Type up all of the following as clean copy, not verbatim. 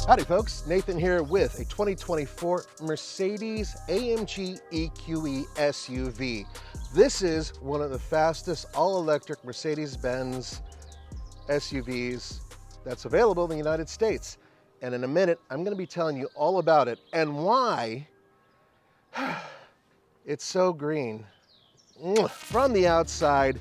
Howdy folks, Nathan here with a 2024 Mercedes-AMG EQE SUV. This is one of the fastest all-electric Mercedes-Benz SUVs that's available in the United States. And in a minute, I'm going to be telling you all about it and why it's so green. From the outside,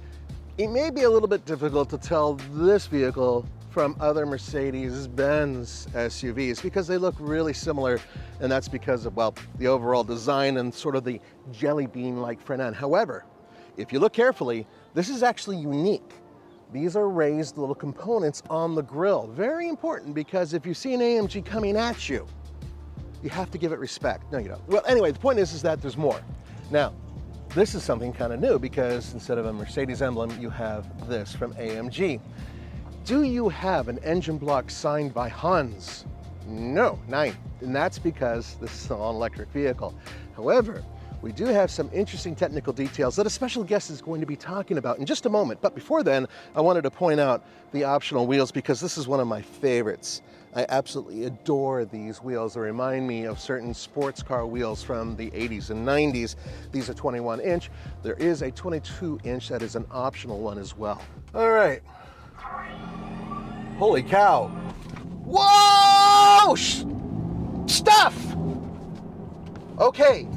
it may be a little bit difficult to tell this vehicle from other Mercedes-Benz SUVs because they look really similar, and that's because of, well, the overall design and sort of the jelly bean-like front end. However, if you look carefully, this is actually unique. These are raised little components on the grille. Very important, because if you see an AMG coming at you, you have to give it respect. No, you don't. Well, anyway, the point is that there's more. Now, this is something kind of new because instead of a Mercedes emblem, you have this from AMG. Do you have an engine block signed by Hans? No, nine. And that's because this is an all-electric vehicle. However, we do have some interesting technical details that a special guest is going to be talking about in just a moment. But before then, I wanted to point out the optional wheels because this is one of my favorites. I absolutely adore these wheels. They remind me of certain sports car wheels from the 80s and 90s. These are 21 inch. There is a 22 inch that is an optional one as well. All right. Holy cow. Whoa! Stuff! Okay.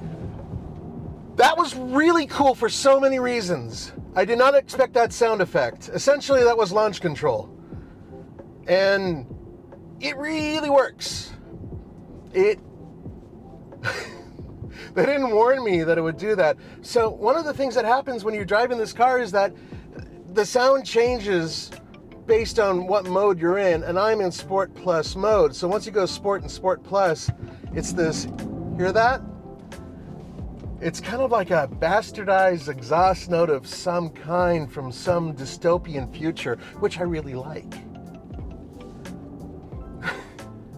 That was really cool for so many reasons. I did not expect that sound effect. Essentially, that was launch control. And it really works. They didn't warn me that it would do that. So one of the things that happens when you're driving this car is that the sound changes based on what mode you're in, and I'm in Sport Plus mode. So once you go Sport and Sport Plus, it's this, hear that? It's kind of like a bastardized exhaust note of some kind from some dystopian future, which I really like.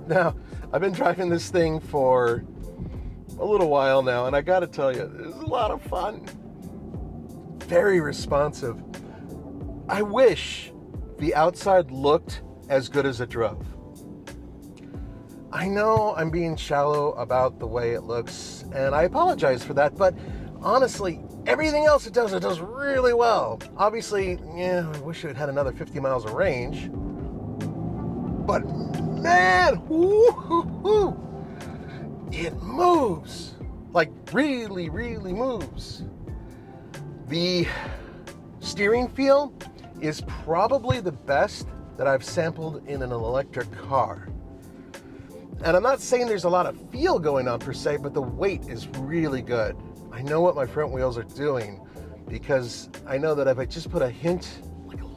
Now, I've been driving this thing for a little while now, and I gotta tell you, it's a lot of fun. Very responsive. I wish the outside looked as good as it drove. I know I'm being shallow about the way it looks, and I apologize for that, but honestly, everything else it does really well. Obviously, yeah, I wish it had another 50 miles of range, but man, woo-hoo-hoo, it moves, like really, really moves. The steering feel is probably the best that I've sampled in an electric car. And I'm not saying there's a lot of feel going on per se, but the weight is really good. I know what my front wheels are doing because I know that if I just put a hint, like a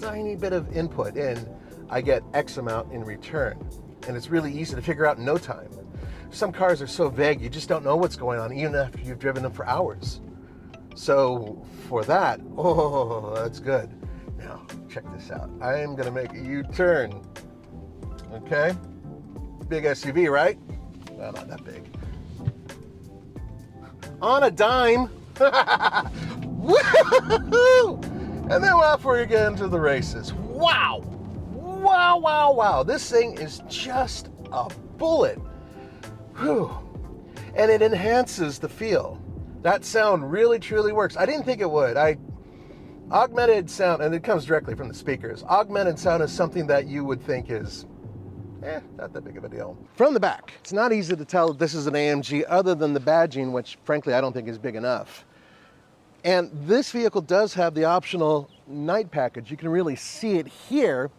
tiny bit of input in, I get X amount in return. And it's really easy to figure out in no time. Some cars are so vague, you just don't know what's going on even after you've driven them for hours. So for that, oh, that's good. Now, check this out. I am gonna make a U-turn, okay? Big SUV, right? Well, not that big. On a dime. Woo-hoo-hoo! And then off we get into the races. Wow! Wow, wow, wow. This thing is just a bullet. Whew. And it enhances the feel. That sound really, truly works. I didn't think it would. Augmented sound, and it comes directly from the speakers. Augmented sound is something that you would think is, not that big of a deal. From the back, it's not easy to tell this is an AMG other than the badging, which frankly I don't think is big enough. And this vehicle does have the optional night package. You can really see it here.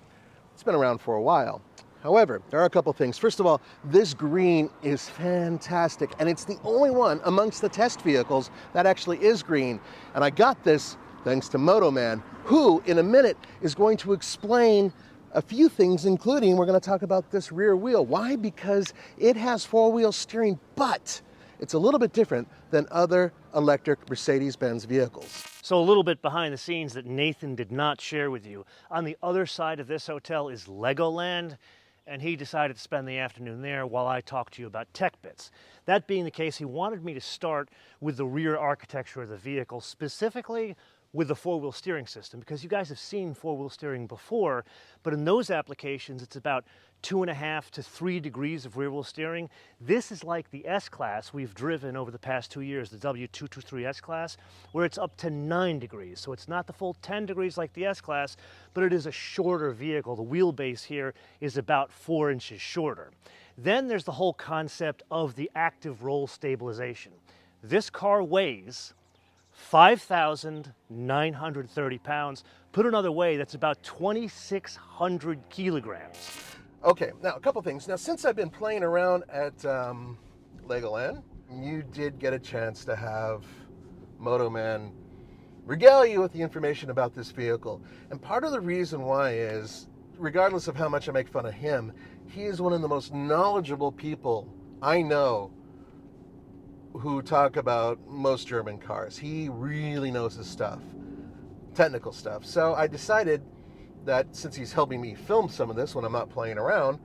It's been around for a while. However, there are a couple things. First of all, this green is fantastic, and it's the only one amongst the test vehicles that actually is green. And I got this thanks to Motoman, who in a minute is going to explain a few things, including we're going to talk about this rear wheel. Why? Because it has four-wheel steering, but it's a little bit different than other electric Mercedes-Benz vehicles. So a little bit behind the scenes that Nathan did not share with you. On the other side of this hotel is Legoland, and he decided to spend the afternoon there while I talked to you about tech bits. That being the case, he wanted me to start with the rear architecture of the vehicle, specifically with the four-wheel steering system, because you guys have seen four-wheel steering before, but in those applications it's about 2.5 to 3 degrees of rear-wheel steering. This is like the S-Class we've driven over the past 2 years, the W223 S-Class, where it's up to 9 degrees. So it's not the full 10 degrees like the S-Class, but it is a shorter vehicle. The wheelbase here is about 4 inches shorter. Then there's the whole concept of the active roll stabilization. This car weighs 5,930 pounds. Put another way, that's about 2,600 kilograms. Okay, now a couple things. Now, since I've been playing around at Legoland, you did get a chance to have Motoman regale you with the information about this vehicle. And part of the reason why is, regardless of how much I make fun of him, he is one of the most knowledgeable people I know who talk about most German cars. He really knows his stuff, technical stuff. So I decided that since he's helping me film some of this when I'm not playing around,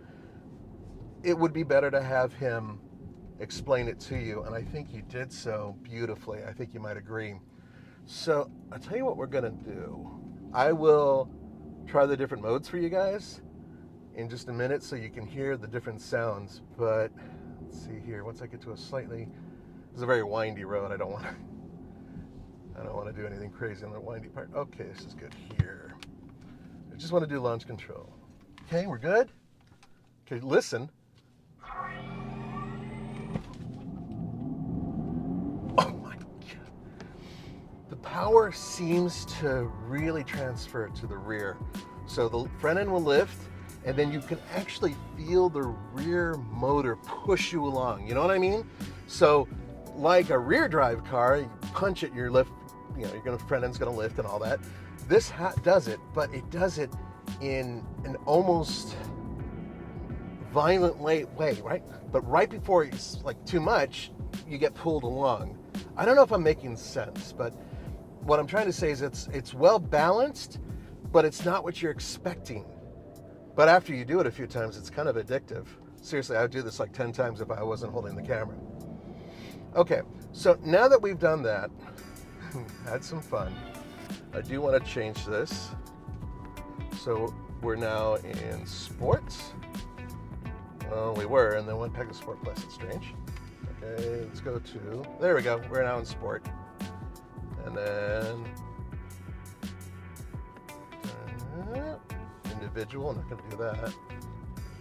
it would be better to have him explain it to you. And I think you did so beautifully. I think you might agree. So I'll tell you what we're gonna do. I will try the different modes for you guys in just a minute so you can hear the different sounds. But let's see here, once I get to it's a very windy road. I don't want to do anything crazy on the windy part. Okay, this is good here. I just want to do launch control. Okay, we're good? Okay, listen. Oh my God. The power seems to really transfer to the rear. So the front end will lift, and then you can actually feel the rear motor push you along. You know what I mean? So like a rear drive car, you punch it, your lift, front end's gonna lift and all that. This does it, but it does it in an almost violent way, right? But right before it's like too much, you get pulled along. I don't know if I'm making sense, but what I'm trying to say is it's well balanced, but it's not what you're expecting. But after you do it a few times, it's kind of addictive. Seriously, I would do this like 10 times if I wasn't holding the camera. Okay, so now that we've done that, had some fun, I do want to change this. So we're now in sports. Well, we were, and then went back to Sport Plus. It's strange. Okay, let's go to, there we go. We're now in sport. And then individual, I'm not going to do that.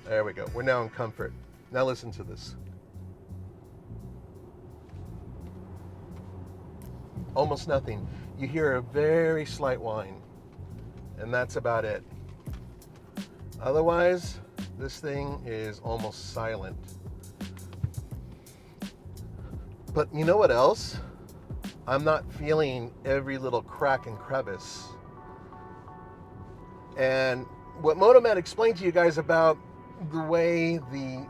There we go. We're now in comfort. Now listen to this. Almost nothing. You hear a very slight whine, and that's about it. Otherwise, this thing is almost silent. But you know what else? I'm not feeling every little crack and crevice. And what Motoman explained to you guys about the way the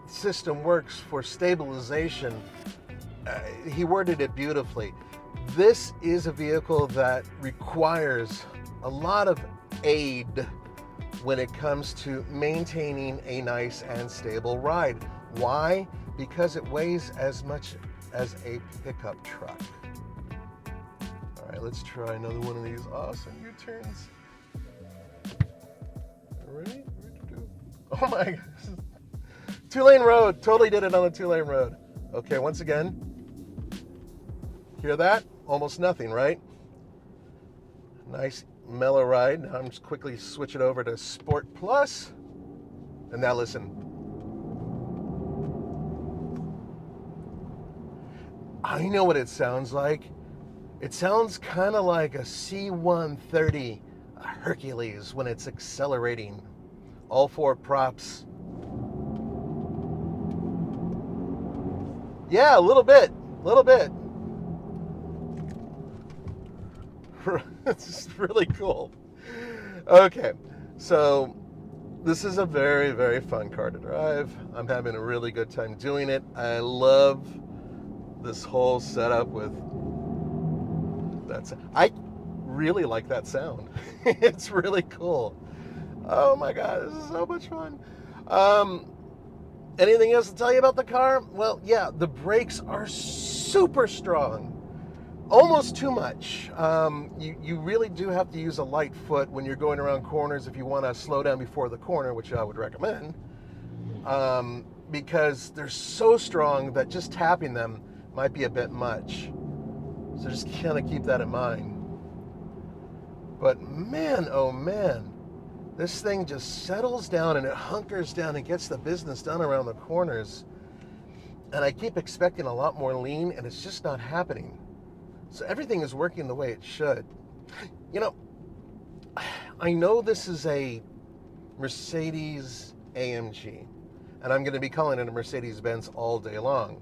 system works for stabilization, he worded it beautifully. This is a vehicle that requires a lot of aid when it comes to maintaining a nice and stable ride. Why? Because it weighs as much as a pickup truck. All right, let's try another one of these awesome U-turns. Ready? Oh my God. 2-lane road. Totally did it on the 2-lane road. Okay, once again. Hear that? Almost nothing, right? Nice mellow ride. Now I'm just quickly switch it over to Sport Plus. And now listen. I know what it sounds like. It sounds kind of like a C-130 Hercules when it's accelerating. All 4 props. Yeah, a little bit. It's just really cool. Okay, so this is a very, very fun car to drive. I'm having a really good time doing it. I love this whole setup with that. I really like that sound. It's really cool. Oh my God, this is so much fun. Anything else to tell you about the car? Well, yeah, the brakes are super strong. almost too much. You really do have to use a light foot when you're going around corners if you want to slow down before the corner, which I would recommend, because they're so strong that just tapping them might be a bit much. So just kind of keep that in mind. But man, oh man, this thing just settles down and it hunkers down and gets the business done around the corners. And I keep expecting a lot more lean, and it's just not happening. So everything is working the way it should. You know, I know this is a Mercedes-AMG, and I'm going to be calling it a Mercedes-Benz all day long.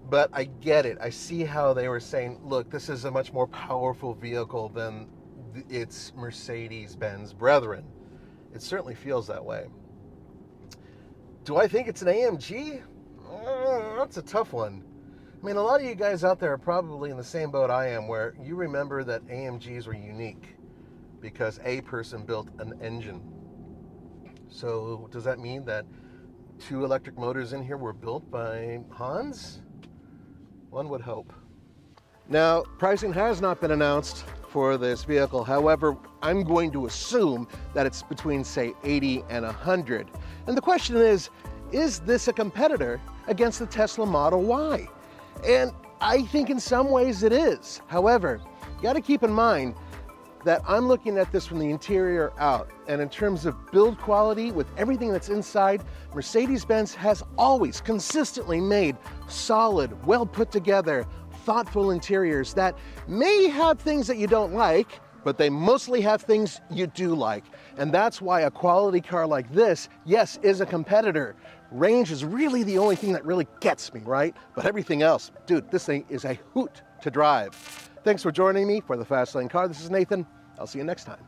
But I get it. I see how they were saying, look, this is a much more powerful vehicle than its Mercedes-Benz brethren. It certainly feels that way. Do I think it's an AMG? That's a tough one. I mean, a lot of you guys out there are probably in the same boat I am, where you remember that AMGs were unique because a person built an engine. So does that mean that 2 electric motors in here were built by Hans? One would hope. Now, pricing has not been announced for this vehicle. However, I'm going to assume that it's between, say, 80 and 100. And the question is this a competitor against the Tesla Model Y? And I think in some ways it is. However, you got to keep in mind that I'm looking at this from the interior out. And in terms of build quality, with everything that's inside, Mercedes-Benz has always consistently made solid, well put together, thoughtful interiors that may have things that you don't like, but they mostly have things you do like. And that's why a quality car like this, yes, is a competitor. Range is really the only thing that really gets me, right? But everything else, dude, this thing is a hoot to drive. Thanks for joining me for the Fast Lane Car. This is Nathan. I'll see you next time.